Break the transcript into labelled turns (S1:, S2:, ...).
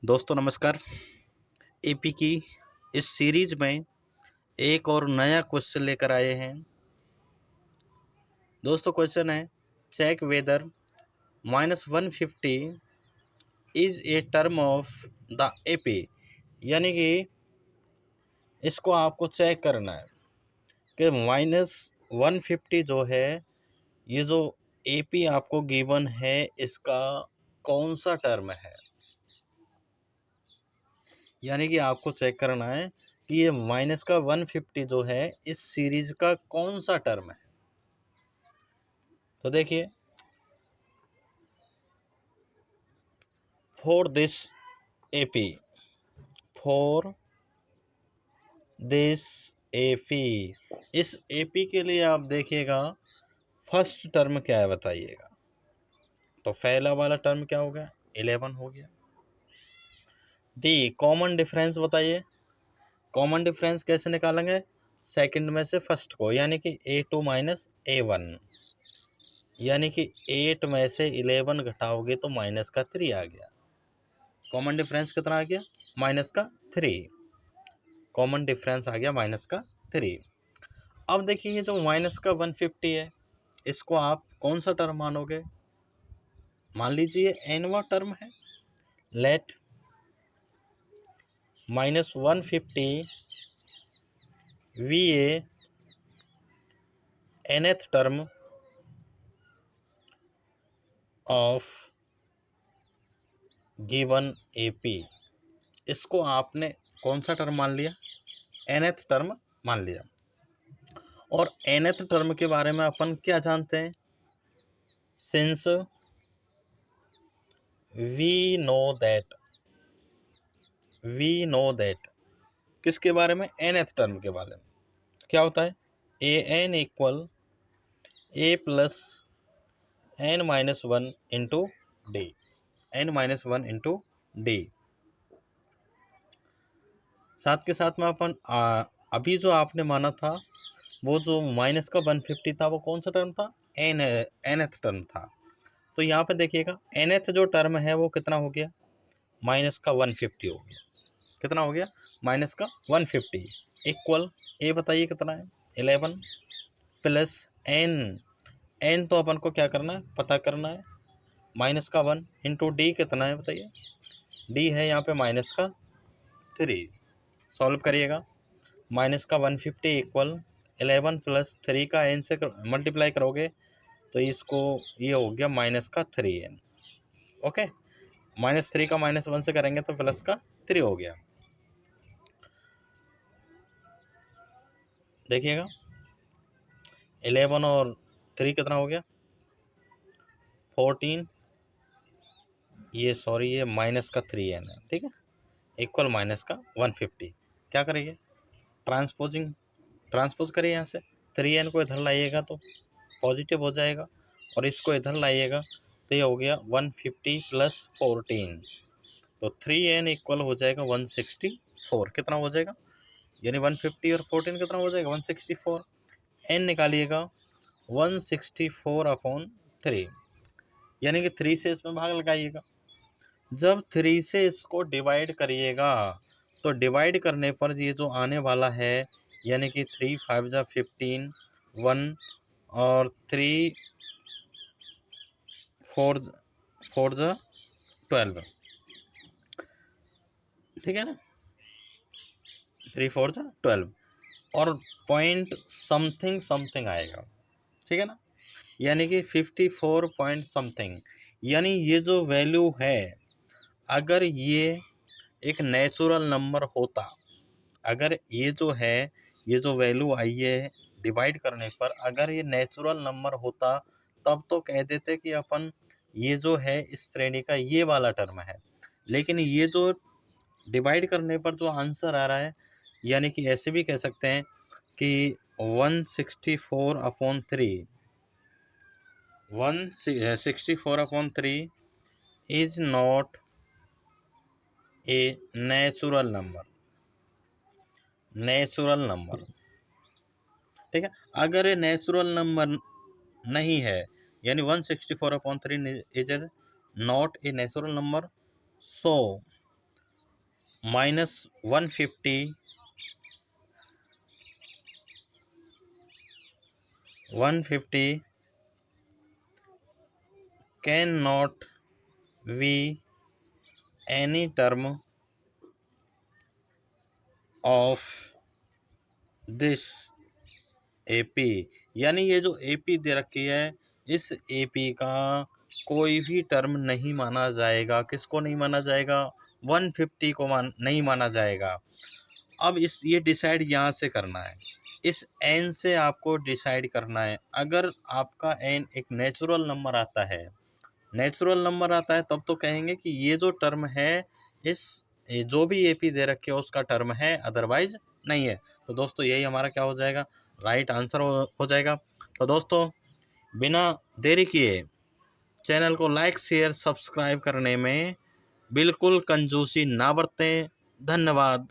S1: दोस्तों नमस्कार। एपी की इस सीरीज में एक और नया क्वेश्चन लेकर आए हैं। दोस्तों क्वेश्चन है, check whether -150 is a term of the AP. यानी कि इसको आपको चेक करना है कि -150 जो है, ये जो एपी आपको गिवन है, इसका कौन सा टर्म है। यानी कि आपको चेक करना है कि ये -150 जो है, इस सीरीज का कौन सा टर्म है। तो देखिए, for this AP, for this AP, इस एपी के लिए आप देखिएगा फर्स्ट टर्म क्या है बताइएगा। तो पहला वाला टर्म क्या हो गया, 11 हो गया। दी कॉमन डिफरेंस बताइए। कॉमन डिफरेंस कैसे निकालेंगे, सेकंड में से फर्स्ट को, यानी कि A2 माइनस A1, यानी कि 8 में से 11 घटाओगे तो माइनस का 3 आ गया। कॉमन डिफरेंस कितना आ गया, माइनस का 3। कॉमन डिफरेंस आ गया माइनस का 3। अब देखिए, ये जो माइनस का 150 है, इसको आप कौन सा टर्म मानोगे। मान लीजिए एनवा टर्म है। Let -150 be a nth term of given AP. इसको आपने कौन सा टर्म मान लिया, nth टर्म मान लिया। और nth टर्म के बारे में अपन क्या जानते हैं, सिंस वी नो दैट, किसके बारे में, nth टर्म के बारे में। क्या होता है, an equal a plus n-1 into D, n-1 into D. साथ के साथ में अपन अभी जो आपने माना था, वो जो माइनस का 150 था, वो कौन सा टर्म था, nth टर्म था। तो यहाँ पे देखिएगा nth जो टर्म है वो कितना हो गया, माइनस का 150 हो गया। कितना हो गया, माइनस का 150 इक्वल ए बताइए कितना है, 11 प्लस n तो अपन को क्या करना है, पता करना है, माइनस का 1 इंटू डी कितना है बताइए, डी है यहाँ पे माइनस का 3। सॉल्व करिएगा, माइनस का 150 इक्वल 11 प्लस 3 का n से मल्टीप्लाई करोगे तो इसको ये हो गया माइनस का 3n। ओके, -3 का -1 से करेंगे तो प्लस का 3 हो गया। देखिएगा 11 और 3 कितना हो गया, 14, ये माइनस का 3n है, ठीक है, इक्वल माइनस का 150। क्या करेंगे, ट्रांसपोज करिए, यहाँ से 3n को इधर लाइएगा तो पॉजिटिव हो जाएगा, और इसको इधर लाइएगा तो ये हो गया 150 प्लस 14, तो 3n इक्वल हो जाएगा 164। कितना हो जाएगा, यानी 150 और 14 कितना हो जाएगा, 164। n निकालिएगा 164/3, यानी कि 3 से इसमें भाग लगाइएगा। जब 3 से इसको डिवाइड करिएगा तो डिवाइड करने पर ये जो आने वाला है, यानी कि 3 5 जा 15, 1 और 3 4 जा 12, ठीक है ना, 3 4 जा 12 और पॉइंट समथिंग समथिंग आएगा, ठीक है ना, यानी कि 54 पॉइंट समथिंग। यानी ये जो वैल्यू है, अगर ये एक नेचुरल नंबर होता, अगर ये जो है, ये जो वैल्यू आई है डिवाइड करने पर, अगर ये नेचुरल नंबर होता तब तो कह देते कि अपन ये जो है इस श्रेणी का ये वाला टर्म है। लेकिन ये जो डिवाइड करने पर जो आंसर आ रहा है, यानी कि ऐसे भी कह सकते हैं कि 164/3 is not a natural number, ठीक है। अगर ये नेचुरल नंबर नहीं है, यानी 164/3 is not a natural number, so -150 can not be any term of this AP. यानी ये जो एपी दे रखी है, इस एपी का कोई भी टर्म नहीं माना जाएगा। किसको नहीं माना जाएगा? 150 को नहीं माना जाएगा। अब ये डिसाइड यहाँ से करना है, इस n से आपको डिसाइड करना है। अगर आपका n एक नेचुरल नंबर आता है, तब तो कहेंगे कि ये जो टर्म है, ये जो भी एपी दे रखे है उसका टर्म है, अदरवाइज नहीं है। तो दोस्तों यही हमारा क्या हो जाएगा? राइट आंसर हो जाएगा। तो दोस्तों बिना देरी किए चैनल को लाइक शेयर सब्सक्राइब करने में बिल्कुल कंजूसी ना बरतें। धन्यवाद।